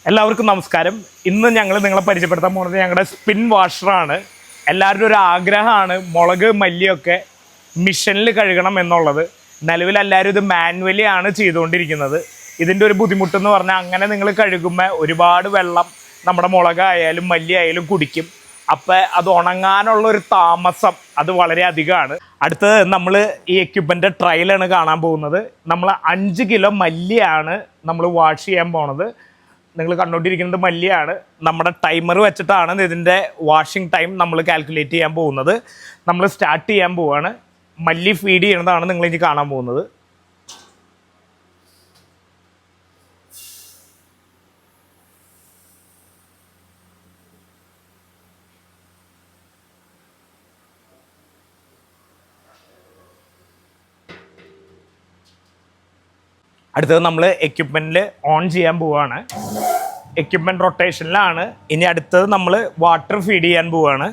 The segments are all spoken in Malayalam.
എല്ലാവർക്കും നമസ്കാരം. ഇന്ന് ഞങ്ങൾ നിങ്ങളെ പരിചയപ്പെടുത്താൻ പോകുന്നത് ഞങ്ങളുടെ സ്പിൻ വാഷറാണ്. എല്ലാവരുടെ ഒരു ആഗ്രഹമാണ് മുളക് മല്ലിയൊക്കെ മിഷനിൽ കഴുകണം എന്നുള്ളത്. നിലവിൽ എല്ലാവരും ഇത് മാനുവലി ആണ് ചെയ്തുകൊണ്ടിരിക്കുന്നത്. ഇതിൻ്റെ ഒരു ബുദ്ധിമുട്ടെന്ന് പറഞ്ഞാൽ അങ്ങനെ നിങ്ങൾ കഴുകുമ്പോൾ ഒരുപാട് വെള്ളം നമ്മുടെ മുളകായാലും മല്ലി ആയാലും കുടിക്കും. അപ്പം അത് ഉണങ്ങാനുള്ളൊരു താമസം അത് വളരെ അധികമാണ്. അടുത്തത് നമ്മൾ ഈ എക്യുപ്മെൻ്റ് ട്രയലാണ് കാണാൻ പോകുന്നത്. നമ്മൾ 5 കിലോ മല്ലിയാണ് നമ്മൾ വാഷ് ചെയ്യാൻ പോണത്. നിങ്ങൾ കണ്ടുകൊണ്ടിരിക്കുന്നത് മല്ലിയാണ്. നമ്മുടെ ടൈമർ വെച്ചിട്ടാണ് ഇതിൻ്റെ വാഷിംഗ് ടൈം നമ്മൾ കാൽക്കുലേറ്റ് ചെയ്യാൻ പോകുന്നത്. നമ്മൾ സ്റ്റാർട്ട് ചെയ്യാൻ പോവുകയാണ്. മല്ലി ഫീഡ് ചെയ്യുന്നതാണ് നിങ്ങളിനി കാണാൻ പോകുന്നത്. അടുത്തത് നമ്മൾ എക്യുപ്മെൻറ്റിൽ ഓൺ ചെയ്യാൻ പോവുകയാണ്. എക്യുപ്മെൻറ്റ് റൊട്ടേഷനിലാണ്. ഇനി അടുത്തത് നമ്മൾ വാട്ടർ ഫീഡ് ചെയ്യാൻ പോവുകയാണ്.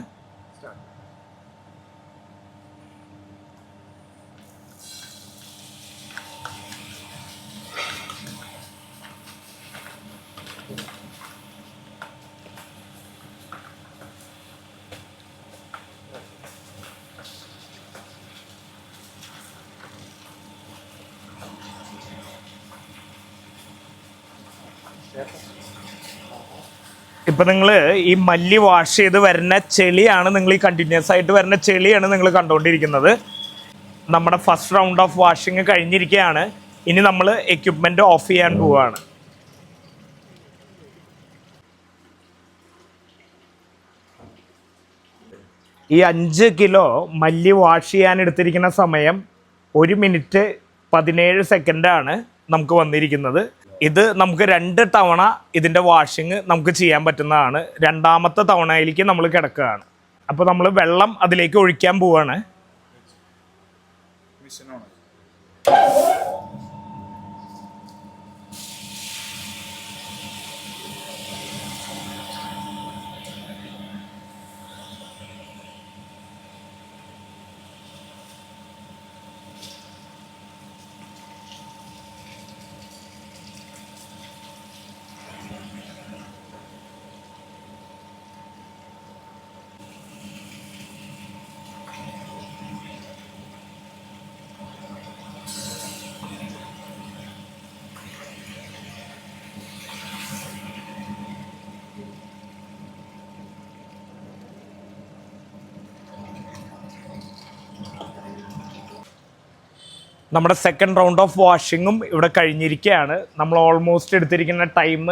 ഇപ്പം നിങ്ങൾ ഈ മല്ലി വാഷ് ചെയ്ത് വരുന്ന ചെളിയാണ്, നിങ്ങൾ ഈ കണ്ടിന്യൂസ് ആയിട്ട് വരുന്ന ചെളിയാണ് നിങ്ങൾ കണ്ടുകൊണ്ടിരിക്കുന്നത്. നമ്മുടെ ഫസ്റ്റ് റൗണ്ട് ഓഫ് വാഷിങ് കഴിഞ്ഞിരിക്കുകയാണ്. ഇനി നമ്മൾ എക്യുപ്മെൻറ്റ് ഓഫ് ചെയ്യാൻ പോവുകയാണ്. ഈ 5 കിലോ മല്ലി വാഷ് ചെയ്യാൻ എടുത്തിരിക്കുന്ന സമയം 1 മിനിറ്റ് 17 സെക്കൻഡാണ് നമുക്ക് വന്നിരിക്കുന്നത്. ഇത് നമുക്ക് 2 തവണ ഇതിൻ്റെ വാഷിങ് നമുക്ക് ചെയ്യാൻ പറ്റുന്നതാണ്. രണ്ടാമത്തെ തവണയിലേക്ക് നമ്മൾ കിടക്കുകയാണ്. അപ്പോൾ നമ്മൾ വെള്ളം അതിലേക്ക് ഒഴിക്കാൻ പോവുകയാണ്. നമ്മുടെ സെക്കൻഡ് റൗണ്ട് ഓഫ് വാഷിങ്ങും ഇവിടെ കഴിഞ്ഞിരിക്കുകയാണ്. നമ്മൾ ഓൾമോസ്റ്റ് എടുത്തിരിക്കുന്ന ടൈം